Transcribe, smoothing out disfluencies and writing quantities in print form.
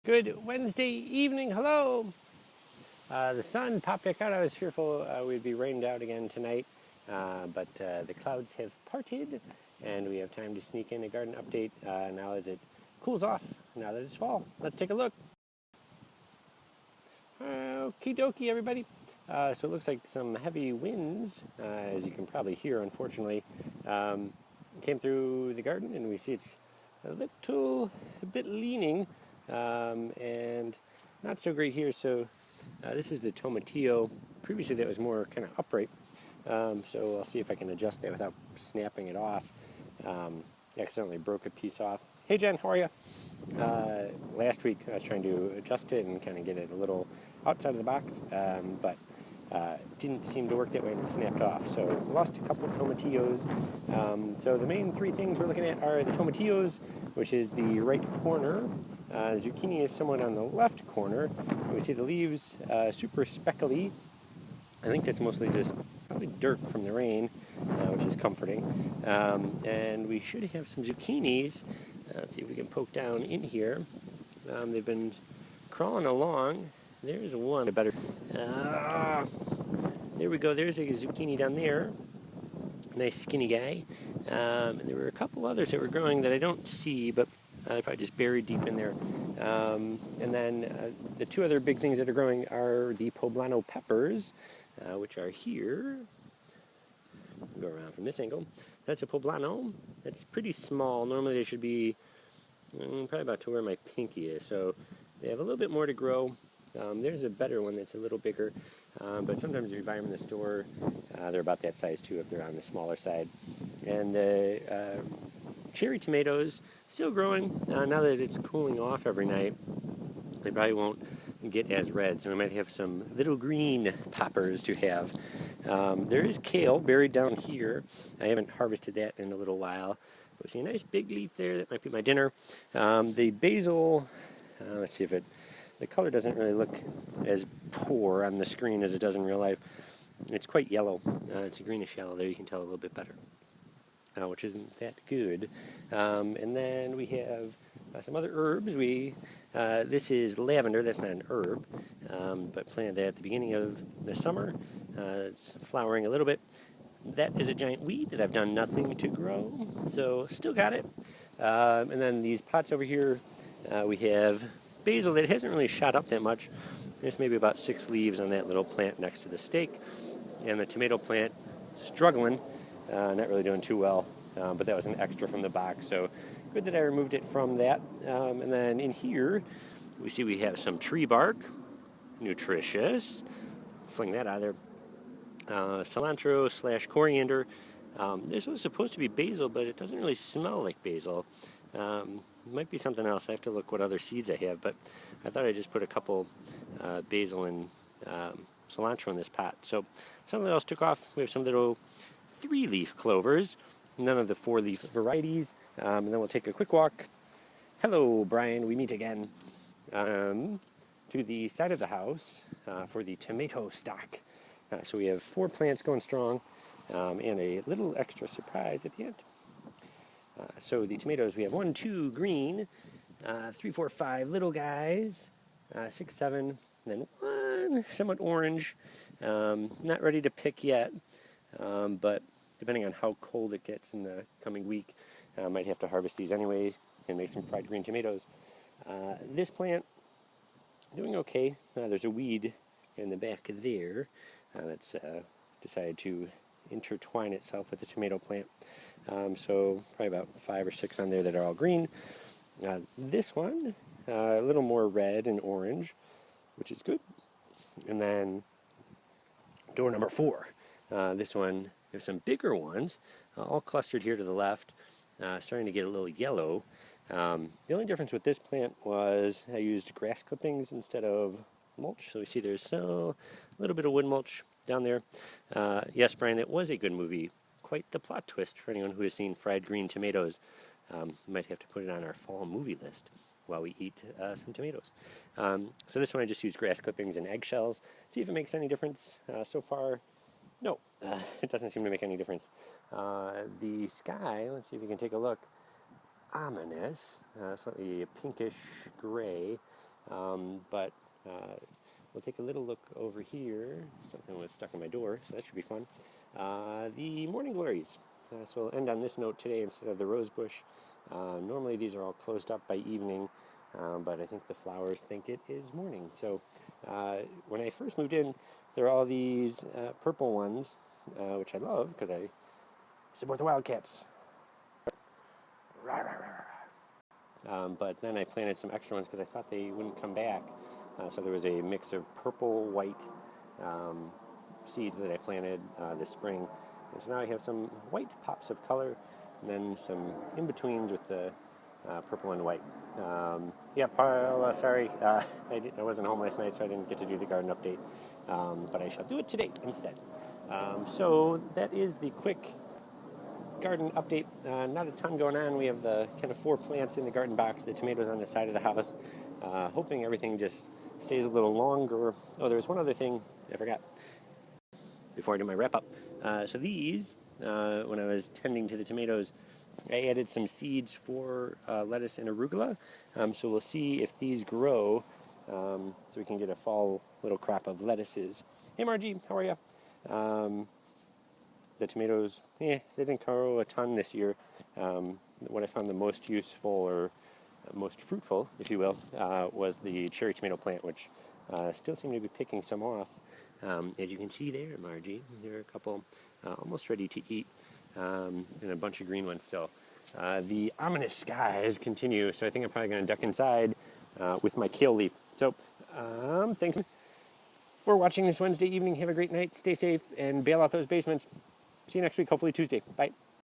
Good Wednesday evening. Hello. The sun popped back out. I was fearful we'd be rained out again tonight, but the clouds have parted, and we have time to sneak in a garden update now as it cools off. Now that it's fall, let's take a look. Okie dokie, everybody. So it looks like some heavy winds, as you can probably hear, unfortunately, came through the garden, and we see it's a bit leaning, and not so great here. So this is the tomatillo. Previously that was more kind of upright, so I'll see if I can adjust that without snapping it off. Accidentally broke a piece off. Hey Jen, how are you? Last week I was trying to adjust it and kind of get it a little outside of the box, but didn't seem to work that way and it snapped off. So lost a couple of tomatillos. So the main three things we're looking at are the tomatillos, which is the right corner. Zucchini is somewhat on the left corner. We see the leaves super speckly. I think that's mostly just probably dirt from the rain, which is comforting. And we should have some zucchinis. Let's see if we can poke down in here. They've been crawling along. There's one. Better. There we go. There's a zucchini down there. Nice skinny guy. And there were a couple others that were growing that I don't see, but they're probably just buried deep in there. And then the two other big things that are growing are the poblano peppers, which are here. Go around from this angle. That's a poblano. It's pretty small. Normally they should be probably about to where my pinky is. So they have a little bit more to grow. There's a better one that's a little bigger, but sometimes if you buy them in the store, they're about that size too if they're on the smaller side. And the cherry tomatoes still growing. Now that it's cooling off every night, they probably won't get as red, so we might have some little green poppers to have. There is kale buried down here. I haven't harvested that in a little while. We see a nice big leaf there. That might be my dinner. The basil, let's see if the color doesn't really look as poor on the screen as it does in real life. It's quite yellow. It's a greenish yellow there. You can tell a little bit better, which isn't that good. And then we have some other herbs. This is lavender. That's not an herb, but planted that at the beginning of the summer. It's flowering a little bit. That is a giant weed that I've done nothing to grow, so still got it. And then these pots over here, we have basil that hasn't really shot up that much. There's maybe about 6 leaves on that little plant next to the stake. And the tomato plant, struggling, not really doing too well, but that was an extra from the box, so good that I removed it from that. And then in here, we see we have some tree bark, nutritious. Fling that out of there. Cilantro / coriander. This was supposed to be basil, but it doesn't really smell like basil. Might be something else. I have to look what other seeds I have, but I thought I'd just put a couple basil and cilantro in this pot. So something else took off. We have some little 3-leaf clovers, none of the 4-leaf varieties. And then we'll take a quick walk. Hello, Brian. We meet again. To the side of the house for the tomato stock. So we have 4 plants going strong and a little extra surprise at the end. So the tomatoes, we have 1, 2 green, 3, 4, 5 little guys, 6, 7, and then 1 somewhat orange. Not ready to pick yet, but depending on how cold it gets in the coming week, I might have to harvest these anyway and make some fried green tomatoes. This plant, doing okay. There's a weed in the back there that's decided to intertwine itself with the tomato plant. So probably about 5 or 6 on there that are all green. This one, a little more red and orange, which is good. And then door number 4. This one, there's some bigger ones, all clustered here to the left, starting to get a little yellow. The only difference with this plant was I used grass clippings instead of mulch. So we see there's a little bit of wood mulch down there. Yes, Brian, that was a good movie. Quite the plot twist for anyone who has seen Fried Green Tomatoes. Might have to put it on our fall movie list while we eat some tomatoes. So this one I just used grass clippings and eggshells. See if it makes any difference. So far, no, it doesn't seem to make any difference. The sky, let's see if we can take a look. Ominous, slightly pinkish gray. But we'll take a little look over here. Something was stuck in my door, so that should be fun. The morning glories. So we'll end on this note today instead of the rose bush. Normally these are all closed up by evening, but I think the flowers think it is morning. So when I first moved in, there are all these purple ones, which I love because I support the Wildcats. But then I planted some extra ones because I thought they wouldn't come back. So there was a mix of purple, white seeds that I planted this spring. And so now I have some white pops of color and then some in-betweens with the purple and white. Yeah, Paula, sorry, I wasn't home last night, so I didn't get to do the garden update. But I shall do it today instead. So that is the quick garden update. Not a ton going on. We have the kind of 4 plants in the garden box, the tomatoes on the side of the house. Hoping everything just stays a little longer. Oh, there was one other thing I forgot before I do my wrap up. So these, when I was tending to the tomatoes, I added some seeds for lettuce and arugula. So we'll see if these grow, so we can get a fall little crop of lettuces. Hey Margie, how are you? The tomatoes, they didn't grow a ton this year. What I found the most useful, or most fruitful, if you will, was the cherry tomato plant, which still seem to be picking some off. As you can see there, Margie, there are a couple almost ready to eat, and a bunch of green ones still. The ominous skies continue, so I think I'm probably going to duck inside with my kale leaf. So, thanks for watching this Wednesday evening. Have a great night, stay safe, and bail out those basements. See you next week, hopefully Tuesday. Bye.